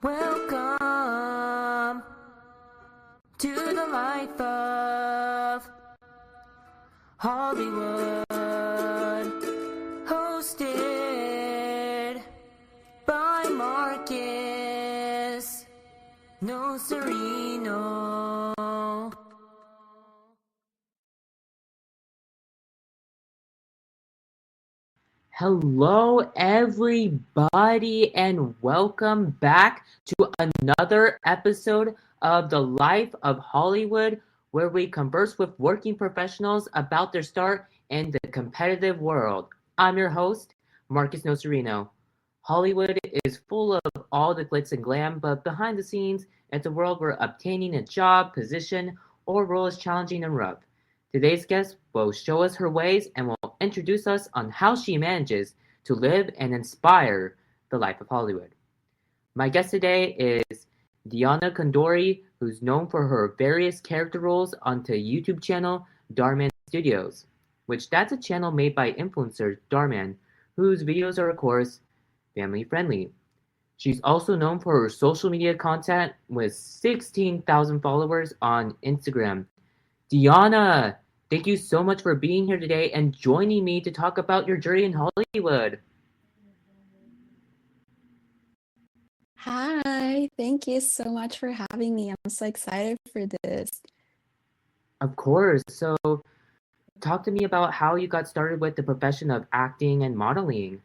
Welcome to the life of Hollywood, hosted by Marcus Nocerino. Hello, everybody, and welcome back to another episode of The Life of Hollywood, where we converse with working professionals about their start in the competitive world. I'm your host, Marcus Nocerino. Hollywood is full of all the glitz and glam, but behind the scenes, it's a world where obtaining a job, position, or role is challenging and rough. Today's guest will show us her ways and will introduce us on how she manages to live and inspire the life of Hollywood. My guest today is Dianna Condori, who's known for her various character roles on the YouTube channel Darman Studios, which that's a channel made by influencer Darman, whose videos are of course family friendly. She's also known for her social media content with 16,000 followers on Instagram. Dianna, thank you so much for being here today and joining me to talk about your journey in Hollywood. Hi, thank you so much for having me. I'm so excited for this. Of course. So, talk to me about how you got started with the profession of acting and modeling.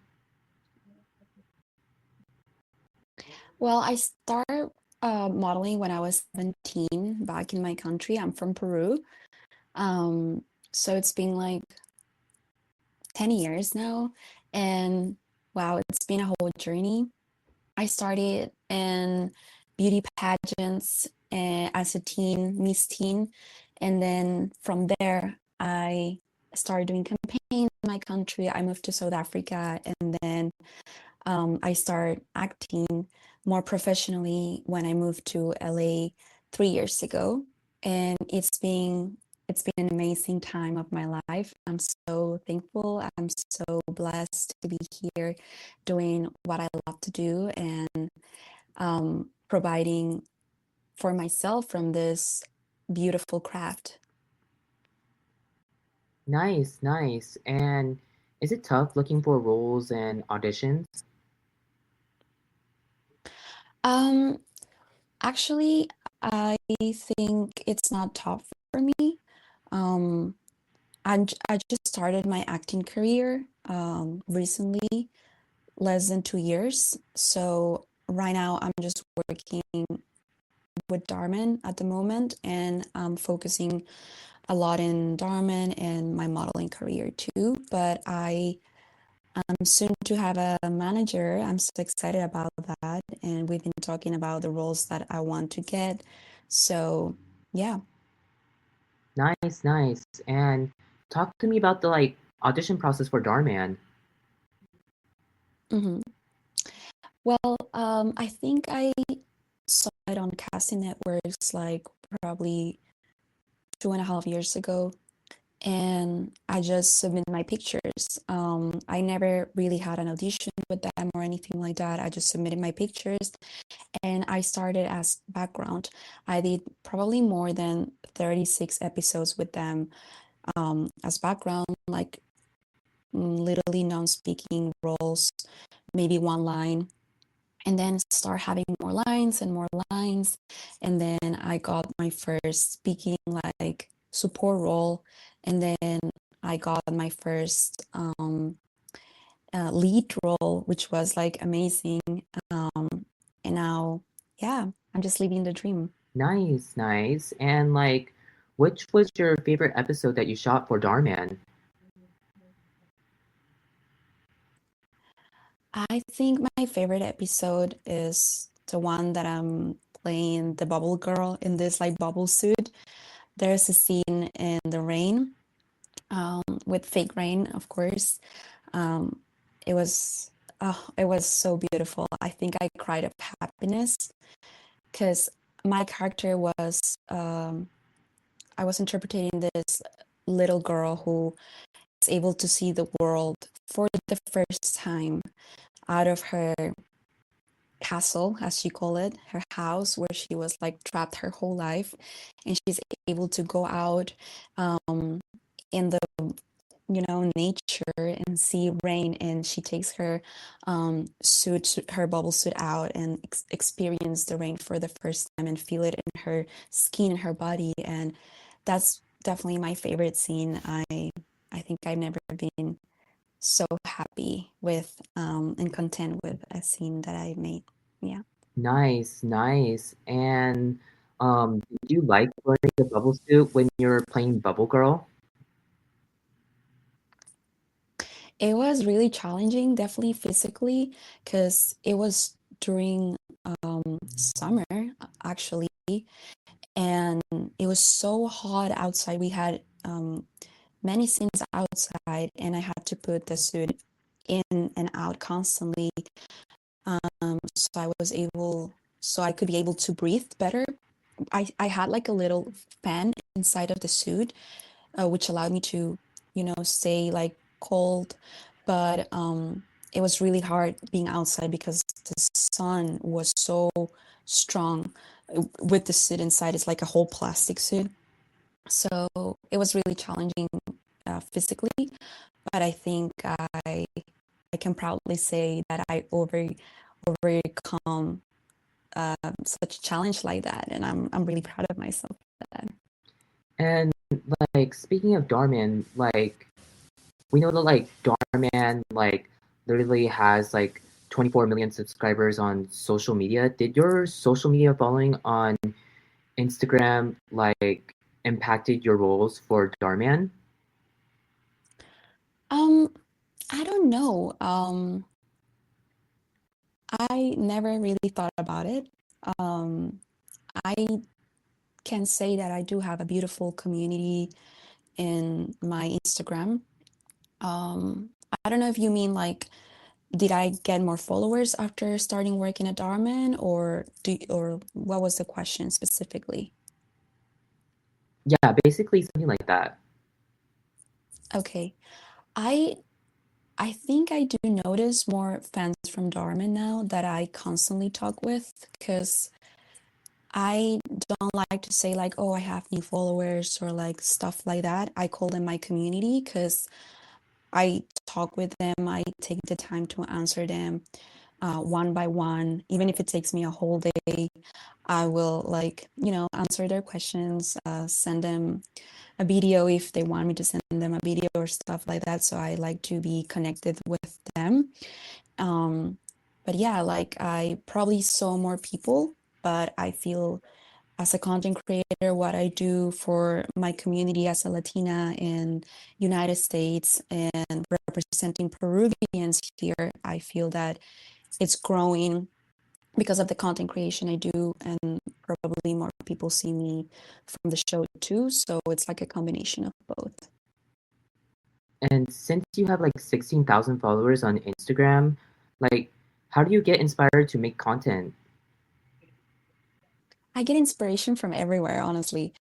Well, I started modeling when I was 17 back in my country. I'm from Peru. So it's been like 10 years now. And wow, it's been a whole journey. I started in beauty pageants as a teen, Miss Teen. And then from there, I started doing campaigns in my country. I moved to South Africa, and then I started acting more professionally when I moved to LA 3 years ago. And it's been an amazing time of my life. I'm so thankful. I'm so blessed to be here doing what I love to do and providing for myself from this beautiful craft. Nice, nice. And is it tough looking for roles and auditions? Um, Actually, I think it's not tough for me. Um, I just started my acting career recently, less than 2 years. So right now I'm just working with Darman at the moment, and I'm focusing a lot in Darman and my modeling career too. But I'm soon to have a manager. I'm so excited about that, and we've been talking about the roles that I want to get. So yeah. Nice, nice. And talk to me about the audition process for Darman. Mhm. Well, I think I saw it on casting networks like probably 2.5 years ago, and I just submitted my pictures. I never really had an audition with them or anything like that. I just submitted my pictures, and I started as background. I did probably more than 36 episodes with them as background, like literally non-speaking roles, maybe one line, and then start having more lines and more lines. And then I got my first speaking like support role, and then I got my first lead role, which was like amazing. And now, yeah, I'm just living the dream. Nice, nice. And which was your favorite episode that you shot for Darman? I think my favorite episode is the one that I'm playing the bubble girl in this like bubble suit. There's a scene in the rain, with fake rain, of course. Um, it was it was so beautiful. I think I cried of happiness because my character was I was interpreting this little girl who is able to see the world for the first time out of her castle, as she call it, her house where she was like trapped her whole life, and she's able to go out in the nature and see rain, and she takes her her bubble suit out and experience the rain for the first time and feel it in her skin and her body, and that's definitely my favorite scene. I think I've never been so happy with and content with a scene that I made. Yeah. Nice, nice. And did you like wearing the bubble suit when you're playing Bubble Girl? It was really challenging, definitely physically, because it was during summer actually, and it was so hot outside. We had many scenes outside, and I had to put the suit in and out constantly. So I could be able to breathe better. I had like a little fan inside of the suit, which allowed me to, stay like cold. But it was really hard being outside because the sun was so strong with the suit inside. It's like a whole plastic suit. So it was really challenging physically, but I think I can proudly say that I overcome such a challenge like that, and I'm really proud of myself for that. And like speaking of Darman, like we know that like Darman like literally has like 24 million subscribers on social media. Did your social media following on Instagram like impacted your roles for Darman? Um, I don't know. I never really thought about it. Um, I can say that I do have a beautiful community in my Instagram. I don't know if you mean like, did I get more followers after starting working at Darman, or what was the question specifically? Yeah, basically something like that. Okay. I I think I do notice more fans from Darman now that I constantly talk with, because I don't like to say like, oh, I have new followers or like stuff like that. I call them my community because I talk with them. I take the time to answer them one by one. Even if it takes me a whole day, I will like, answer their questions, send them a video if they want me to send them a video or stuff like that. So I like to be connected with them. Um, but yeah, like I probably saw more people, but I feel as a content creator, what I do for my community as a Latina in United States and representing Peruvians here, I feel that it's growing because of the content creation I do, and probably more people see me from the show too. So it's like a combination of both. And since you have like 16,000 followers on Instagram, like how do you get inspired to make content? I get inspiration from everywhere, honestly.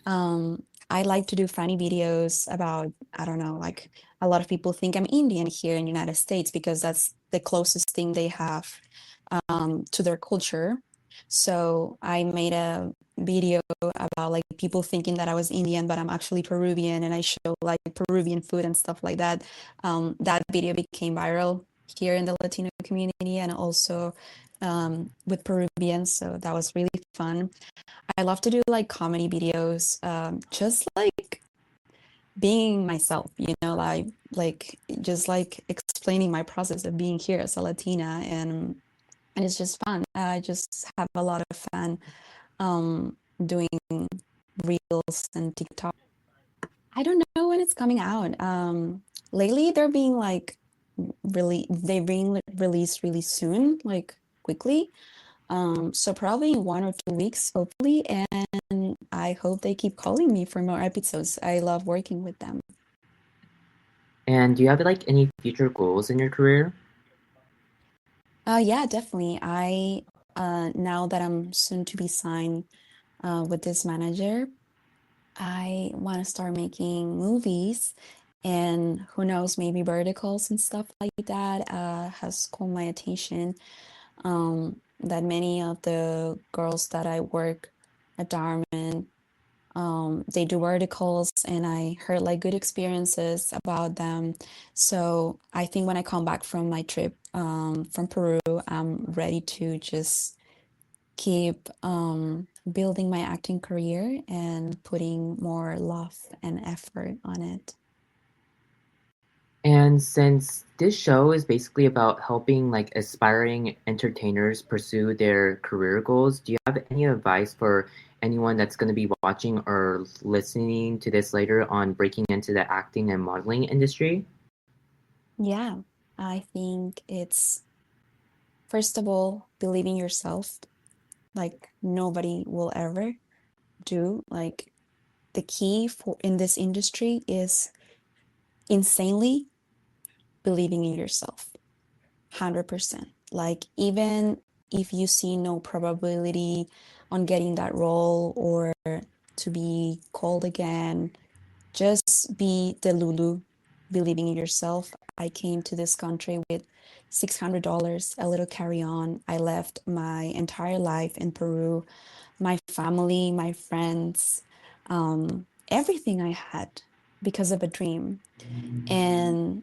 I like to do funny videos about, I don't know, like a lot of people think I'm Indian here in the United States because that's the closest thing they have to their culture. So I made a video about like people thinking that I was Indian, but I'm actually Peruvian, and I show like Peruvian food and stuff like that. That video became viral here in the Latino community and also with Peruvians. So that was really fun. I love to do like comedy videos, just like being myself, like just like explaining my process of being here as a Latina, and it's just fun. I just have a lot of fun doing reels and TikTok. I don't know when it's coming out. Lately they're being like they're being released really soon, like quickly. So probably in 1 or 2 weeks, hopefully, and I hope they keep calling me for more episodes. I love working with them. And do you have like any future goals in your career? Yeah, definitely. I Now that I'm soon to be signed with this manager, I want to start making movies, and who knows, maybe verticals and stuff like that has caught my attention. That many of the girls that I work at Darman, they do articles, and I heard like good experiences about them. So I think when I come back from my trip from Peru, I'm ready to just keep building my acting career and putting more love and effort on it. And since this show is basically about helping like aspiring entertainers pursue their career goals, do you have any advice for anyone that's going to be watching or listening to this later on breaking into the acting and modeling industry? Yeah, I think it's first of all, believe in yourself, like nobody will ever do. Like the key for in this industry is insanely believing in yourself. 100%. Like, even if you see no probability on getting that role or to be called again, just be the Lulu, believing in yourself. I came to this country with $600, a little carry on. I left my entire life in Peru, my family, my friends, everything I had because of a dream. And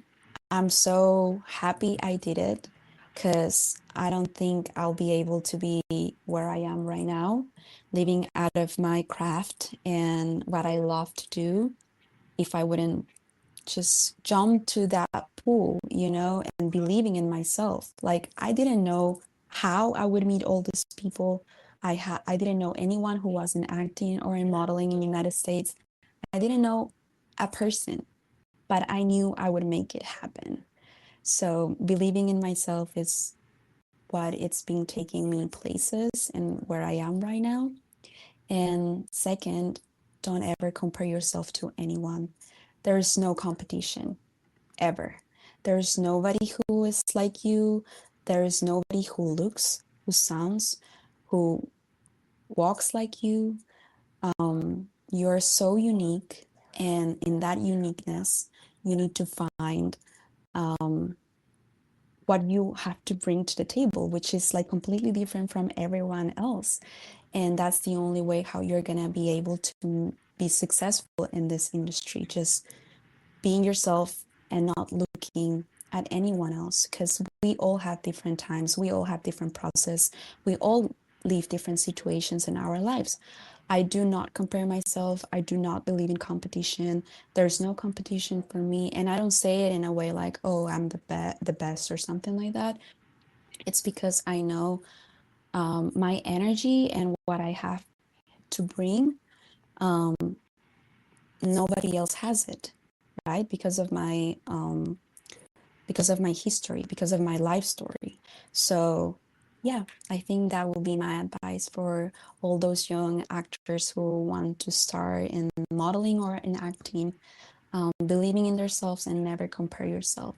I'm so happy I did it because I don't think I'll be able to be where I am right now, living out of my craft and what I love to do if I wouldn't just jump to that pool, and believing in myself. Like I didn't know how I would meet all these people. I didn't know anyone who was in acting or in modeling in the United States. I didn't know a person, but I knew I would make it happen. So believing in myself is what it's been taking me places and where I am right now. And second, don't ever compare yourself to anyone. There is no competition ever. There's nobody who is like you. There is nobody who looks, who sounds, who walks like you. You're so unique. And in that uniqueness, you need to find um, what you have to bring to the table, which is like completely different from everyone else. And that's the only way how you're going to be able to be successful in this industry. Just being yourself and not looking at anyone else, because we all have different times, we all have different process, we all live different situations in our lives. I do not compare myself. I do not believe in competition. There's no competition for me, and I don't say it in a way like, oh, I'm the best or something like that. It's because I know my energy and what I have to bring. um, Nobody else has it, right? Because of my history, because of my life story. So, yeah, I think that will be my advice for all those young actors who want to start in modeling or in acting, believing in themselves and never compare yourself.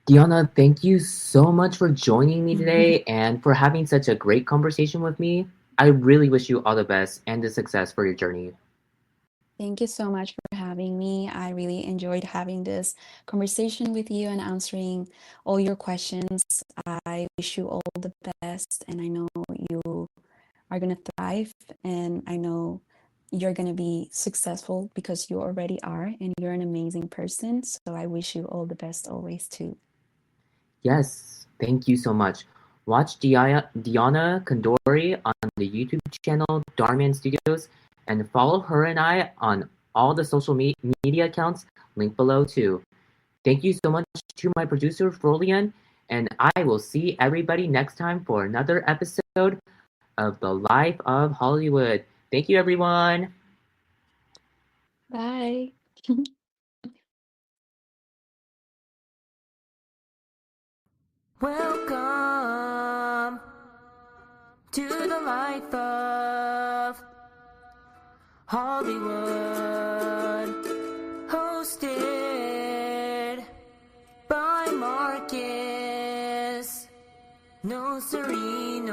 Diana, thank you so much for joining me today and for having such a great conversation with me. I really wish you all the best and the success for your journey. Thank you so much for having me. I really enjoyed having this conversation with you and answering all your questions. I wish you all the best, and I know you are going to thrive, and I know you're going to be successful because you already are, and you're an amazing person. So I wish you all the best always too. Yes, thank you so much. Watch Dianna Condori on the YouTube channel Darman Studios and follow her and I on all the social media accounts linked below too. Thank you so much to my producer Frolian, and I will see everybody next time for another episode of The Life of Hollywood. Thank you, everyone. Bye. Welcome to the life of Hollywood, hosted by Marcus Nocerino.